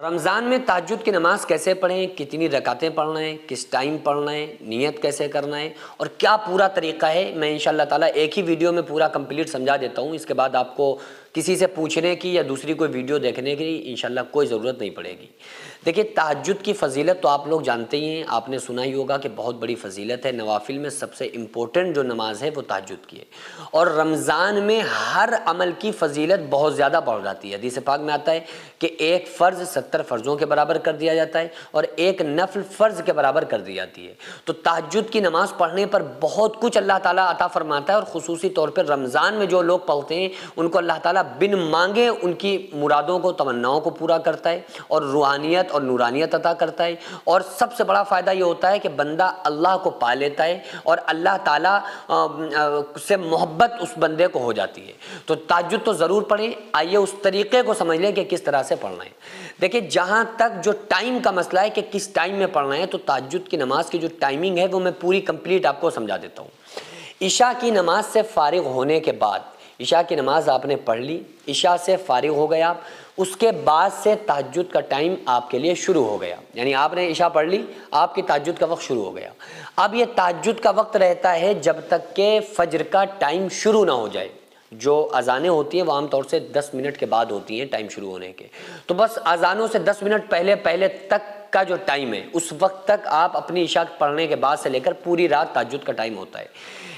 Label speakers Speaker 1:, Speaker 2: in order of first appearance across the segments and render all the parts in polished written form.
Speaker 1: رمضان میں تہجد کی نماز کیسے پڑھیں، کتنی رکعتیں پڑھنا ہے، کس ٹائم پڑھنا ہے، نیت کیسے کرنا ہے اور کیا پورا طریقہ ہے، میں انشاءاللہ تعالیٰ ایک ہی ویڈیو میں پورا کمپلیٹ سمجھا دیتا ہوں۔ اس کے بعد آپ کو کسی سے پوچھنے کی یا دوسری کوئی ویڈیو دیکھنے کی انشاءاللہ کوئی ضرورت نہیں پڑے گی۔ دیکھیے تہجد کی فضیلت تو آپ لوگ جانتے ہی ہیں، آپ نے سنا ہی ہوگا کہ بہت بڑی فضیلت ہے۔ نوافل میں سب سے امپورٹنٹ جو نماز ہے وہ تہجد کی ہے، اور رمضان میں ہر عمل کی فضیلت بہت زیادہ بڑھ جاتی ہے۔ حدیث پاک میں آتا ہے کہ ایک فرض 70 فرضوں کے برابر کر دیا جاتا ہے اور ایک نفل فرض کے برابر کر دی جاتی ہے۔ تو تہجد کی نماز پڑھنے پر بہت کچھ اللہ تعالیٰ عطا فرماتا ہے، اور خصوصی طور پر رمضان میں جو لوگ پڑھتے ہیں ان کو اللہ تعالیٰ بن مانگے ان کی مرادوں کو، تمناؤں کو پورا کرتا ہے اور روحانیت اور نورانیت عطا کرتا ہے۔ اور سب سے بڑا فائدہ یہ ہوتا ہے کہ بندہ اللہ کو پا لیتا ہے اور اللہ تعالیٰ سے محبت اس بندے کو ہو جاتی ہے۔ تو تہجد تو ضرور پڑھیں۔ آئیے اس طریقے کو سمجھ لیں کہ کس طرح سے پڑھنا ہے۔ دیکھیں جہاں تک جو ٹائم کا مسئلہ ہے کہ کس ٹائم میں پڑھنا ہے، تو تہجد کی نماز کی جو ٹائمنگ ہے وہ میں پوری کمپلیٹ آپ کو سمجھا دیتا ہوں۔ عشاء کی نماز سے فارغ ہونے کے بعد، عشاء کی نماز آپ نے پڑھ لی، عشاء سے فارغ ہو گئے آپ، اس کے بعد سے تہجد کا ٹائم آپ کے لیے شروع ہو گیا، یعنی آپ نے عشاء پڑھ لی، آپ کی تہجد کا وقت شروع ہو گیا۔ اب یہ تہجد کا وقت رہتا ہے جب تک کہ فجر کا ٹائم شروع نہ ہو جائے۔ جو اذانیں ہوتی ہیں وہ عام طور سے 10 منٹ کے بعد ہوتی ہیں ٹائم شروع ہونے کے، تو بس اذانوں سے 10 منٹ پہلے تک کا جو ٹائم ہے اس وقت تک آپ اپنی عشاء پڑھنے کے بعد سے لے کر پوری رات تہجد کا ٹائم ہوتا ہے۔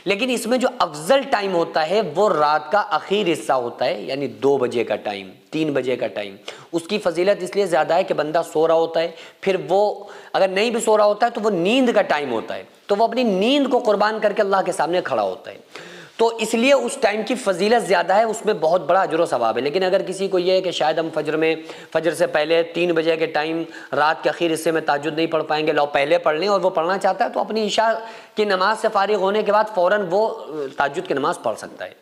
Speaker 1: لیکن اس میں جو افضل ٹائم ہوتا ہے وہ رات کا آخری حصہ ہوتا ہے، یعنی 2 بجے کا ٹائم، 3 بجے کا ٹائم۔ اس کی فضیلت اس لیے زیادہ ہے کہ بندہ سو رہا ہوتا ہے، پھر وہ اگر نہیں بھی سو رہا ہوتا ہے تو وہ نیند کا ٹائم ہوتا ہے، تو وہ اپنی نیند کو قربان کر کے اللہ کے سامنے کھڑا ہوتا ہے، تو اس لیے اس ٹائم کی فضیلت زیادہ ہے، اس میں بہت بڑا اجر و ثواب ہے۔ لیکن اگر کسی کو یہ ہے کہ شاید ہم فجر سے پہلے 3 بجے کے ٹائم رات کے آخر حصے میں تہجد نہیں پڑھ پائیں گے، لو پہلے پڑھ لیں، اور وہ پڑھنا چاہتا ہے تو اپنی عشاء کی نماز سے فارغ ہونے کے بعد فوراً وہ تہجد کی نماز پڑھ سکتا ہے۔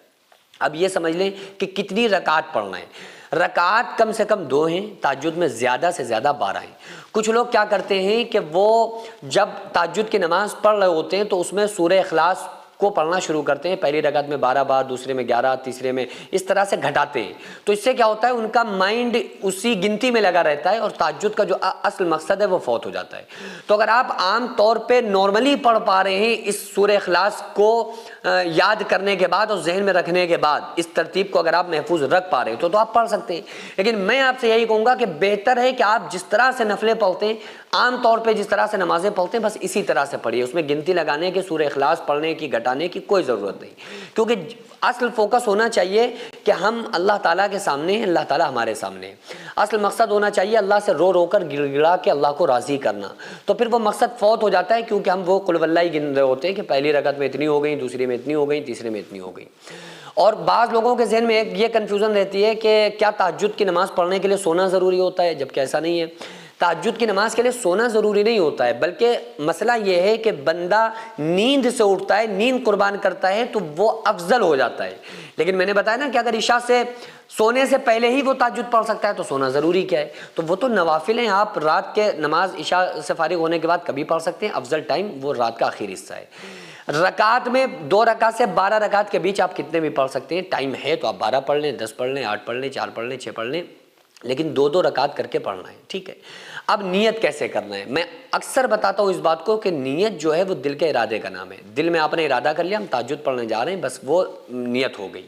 Speaker 1: اب یہ سمجھ لیں کہ کتنی رکعت پڑھنا ہے۔ رکعت کم سے کم 2 ہیں، تہجد میں زیادہ سے زیادہ 12 ہیں۔ کچھ لوگ کیا کرتے ہیں کہ وہ جب تہجد کی نماز پڑھ رہے ہوتے ہیں تو اس میں سورہ اخلاص کو پڑھنا شروع کرتے ہیں، پہلی رکعت میں 12 بار، دوسرے میں 11، تیسرے میں اس طرح سے گھٹاتے ہیں۔ تو اس سے کیا ہوتا ہے، ان کا مائنڈ اسی گنتی میں لگا رہتا ہے اور تہجد کا جو اصل مقصد ہے وہ فوت ہو جاتا ہے۔ تو اگر آپ عام طور پہ نارملی پڑھ پا رہے ہیں اس سورہ اخلاص کو یاد کرنے کے بعد اور ذہن میں رکھنے کے بعد، اس ترتیب کو اگر آپ محفوظ رکھ پا رہے ہیں تو آپ پڑھ سکتے ہیں۔ لیکن میں آپ سے یہی کہوں گا کہ بہتر ہے کہ آپ جس طرح سے نفلیں پڑھتے ہیں، عام طور پہ جس طرح سے نمازیں پڑھتے ہیں، بس اسی طرح سے پڑھیے، اس میں گنتی لگانے کے، سورہ اخلاص پڑھنے کی، گھٹانے کی کوئی ضرورت نہیں، کیونکہ اصل فوکس ہونا چاہیے کہ ہم اللہ تعالیٰ کے سامنے ہیں، اللہ تعالیٰ ہمارے سامنے ہے۔ اصل مقصد ہونا چاہیے اللہ سے رو رو کر گڑ گڑا کے اللہ کو راضی کرنا، تو پھر وہ مقصد فوت ہو جاتا ہے، کیونکہ ہم وہ قل واللہ ہی گن رہے ہوتے ہیں کہ پہلی رکعت میں اتنی ہو گئی، دوسری میں اتنی ہو گئی، تیسرے میں اتنی ہو گئی۔ اور بعض لوگوں کے ذہن میں ایک یہ کنفیوژن رہتی ہے کہ کیا تہجد کی نماز پڑھنے کے لیے سونا ضروری ہوتا ہے، جبکہ ایسا نہیں ہے۔ تہجد کی نماز کے لیے سونا ضروری نہیں ہوتا ہے، بلکہ مسئلہ یہ ہے کہ بندہ نیند سے اٹھتا ہے، نیند قربان کرتا ہے تو وہ افضل ہو جاتا ہے۔ لیکن میں نے بتایا نا کہ اگر عشاء سے سونے سے پہلے ہی وہ تہجد پڑھ سکتا ہے تو سونا ضروری کیا ہے، تو وہ تو نوافل ہیں، آپ رات کے نماز عشاء سے فارغ ہونے کے بعد کبھی پڑھ سکتے ہیں، افضل ٹائم وہ رات کا آخری حصہ ہے۔ رکعت میں 2 رکعت سے 12 رکعت کے بیچ آپ کتنے بھی پڑھ سکتے ہیں، ٹائم ہے تو آپ 12 پڑھ لیں، 10 پڑھ لیں، 8 پڑھ لیں، 4 پڑھ لیں، 6 پڑھ لیں، لیکن 2 رکعت کر کے پڑھنا ہے، ٹھیک ہے۔ اب نیت کیسے کرنا ہے، میں اکثر بتاتا ہوں اس بات کو کہ نیت جو ہے وہ دل کے ارادے کا نام ہے۔ دل میں آپ نے ارادہ کر لیا ہم تہجد پڑھنے جا رہے ہیں، بس وہ نیت ہو گئی۔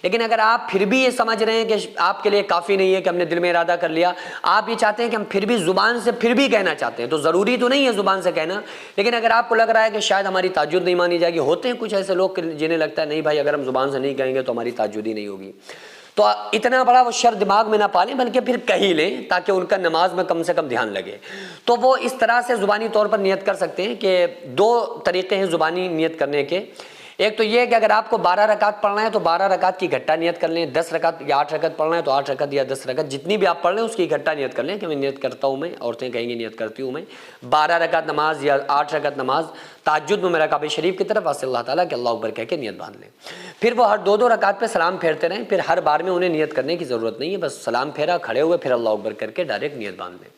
Speaker 1: لیکن اگر آپ پھر بھی یہ سمجھ رہے ہیں کہ آپ کے لیے کافی نہیں ہے کہ ہم نے دل میں ارادہ کر لیا، آپ یہ چاہتے ہیں کہ ہم پھر بھی زبان سے پھر بھی کہنا چاہتے ہیں، تو ضروری تو نہیں ہے زبان سے کہنا، لیکن اگر آپ کو لگ رہا ہے کہ شاید ہماری تہجد نہیں مانی جائے گی، ہوتے ہیں کچھ ایسے لوگ جنہیں لگتا ہے نہیں بھائی اگر ہم زبان سے نہیں کہیں گے تو ہماری تہجد ہی نہیں ہوگی، تو اتنا بڑا وہ شر دماغ میں نہ پالیں، بلکہ پھر کہی لیں تاکہ ان کا نماز میں کم سے کم دھیان لگے۔ تو وہ اس طرح سے زبانی طور پر نیت کر سکتے ہیں کہ 2 طریقے ہیں زبانی نیت کرنے کے۔ ایک تو یہ ہے کہ اگر آپ کو 12 رکعت پڑھنا ہے تو 12 رکعت کی اکٹھا نیت کر لیں، 10 رکعت یا 8 رکعت پڑھنا ہے تو 8 رکعت یا 10 رکعت جتنی بھی آپ پڑھ لیں اس کی اکٹھا نیت کر لیں کہ میں نیت کرتا ہوں، میں عورتیں کہیں گی نیت کرتی ہوں میں 12 رکعت نماز یا 8 رکعت نماز تہجد میں میرا کعبہ شریف کی طرف واسطے اللہ تعالیٰ کہ اللہ اکبر کہہ کے نیت باندھ لیں۔ پھر وہ ہر 2 رکعت پہ سلام پھیرتے رہیں، پھر ہر بار میں انہیں نیت کرنے کی ضرورت نہیں ہے، بس سلام پھیرا، کھڑے ہوئے، پھر اللہ اکبر کر کے ڈائریکٹ نیت باندھ لیں۔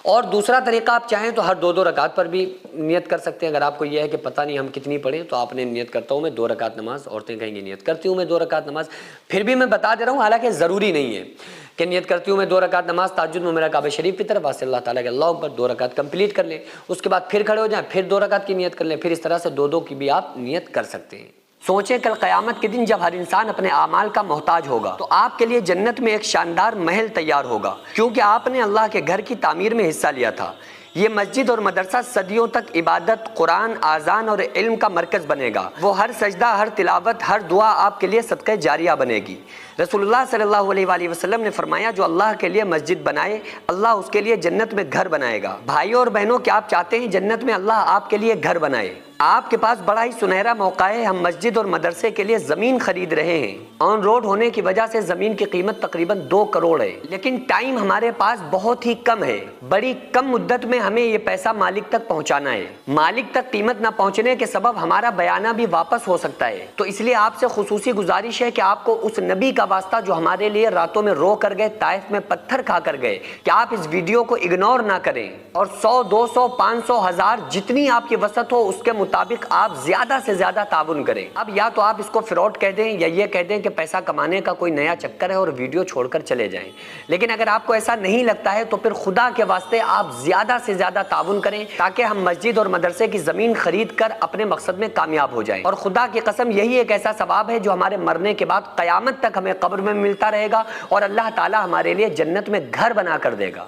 Speaker 1: اور دوسرا طریقہ آپ چاہیں تو ہر 2 رکعت پر بھی نیت کر سکتے ہیں۔ اگر آپ کو یہ ہے کہ پتہ نہیں ہم کتنی پڑھیں تو آپ نے نیت کرتا ہوں میں 2 رکعت نماز، عورتیں کہیں گی نیت کرتی ہوں میں 2 رکعت نماز، پھر بھی میں بتا دے رہا ہوں حالانکہ ضروری نہیں ہے کہ نیت کرتی ہوں میں 2 رکعت نماز تہجد میں میرا کعبہ شریف کی طرف، واسطے اللہ تعالیٰ کے اللہ اکبر 2 رکعت کمپلیٹ کر لیں، اس کے بعد پھر کھڑے ہو جائیں، پھر 2 رکعت کی نیت کر لیں، پھر اس طرح سے 2 کی بھی آپ نیت کر سکتے ہیں۔ سوچیں کل قیامت کے دن جب ہر انسان اپنے اعمال کا محتاج ہوگا تو آپ کے لیے جنت میں ایک شاندار محل تیار ہوگا، کیونکہ آپ نے اللہ کے گھر کی تعمیر میں حصہ لیا تھا۔ یہ مسجد اور مدرسہ صدیوں تک عبادت، قرآن، آذان اور علم کا مرکز بنے گا۔ وہ ہر سجدہ، ہر تلاوت، ہر دعا آپ کے لیے صدقہ جاریہ بنے گی۔ رسول اللہ صلی اللہ علیہ وآلہ وسلم نے فرمایا جو اللہ کے لیے مسجد بنائے اللہ اس کے لیے جنت میں گھر بنائے گا۔ بھائیوں اور بہنوں، کیا آپ چاہتے ہیں جنت میں اللہ آپ کے لیے گھر بنائے؟ آپ کے پاس بڑا ہی سنہرا موقع ہے۔ ہم مسجد اور مدرسے کے لیے زمین خرید رہے ہیں۔ آن روڈ ہونے کی وجہ سے زمین کی قیمت تقریباً 2 کروڑ ہے، لیکن ٹائم ہمارے پاس بہت ہی کم ہے۔ بڑی کم مدت میں ہمیں یہ پیسہ مالک تک پہنچانا ہے۔ مالک تک قیمت نہ پہنچنے کے سبب ہمارا بیانہ بھی واپس ہو سکتا ہے۔ تو اس لیے آپ سے خصوصی گزارش ہے کہ آپ کو اس نبی کا واسطہ جو ہمارے لیے راتوں میں رو کر گئے، طائف میں پتھر کھا کر گئے، کہ آپ اس ویڈیو کو اگنور نہ کریں اور 100، 200، 500، 1000 جتنی آپ کی وسعت ہو اس کے مطابق آپ زیادہ سے زیادہ تعاون کریں۔ اب یا تو آپ اس کو فراڈ کہہ دیں یا یہ کہہ دیں کہ پیسہ کمانے کا کوئی نیا چکر ہے اور ویڈیو چھوڑ کر چلے جائیں، لیکن اگر آپ کو ایسا نہیں لگتا ہے تو پھر خدا کے واسطے آپ زیادہ سے زیادہ تعاون کریں تاکہ ہم مسجد اور مدرسے کی زمین خرید کر اپنے مقصد میں کامیاب ہو جائیں۔ اور خدا کی قسم یہی ایک ایسا ثواب ہے جو ہمارے مرنے کے بعد قیامت تک ہمیں قبر میں ملتا رہے گا اور اللہ تعالی ہمارے لیے جنت میں گھر بنا کر دے گا۔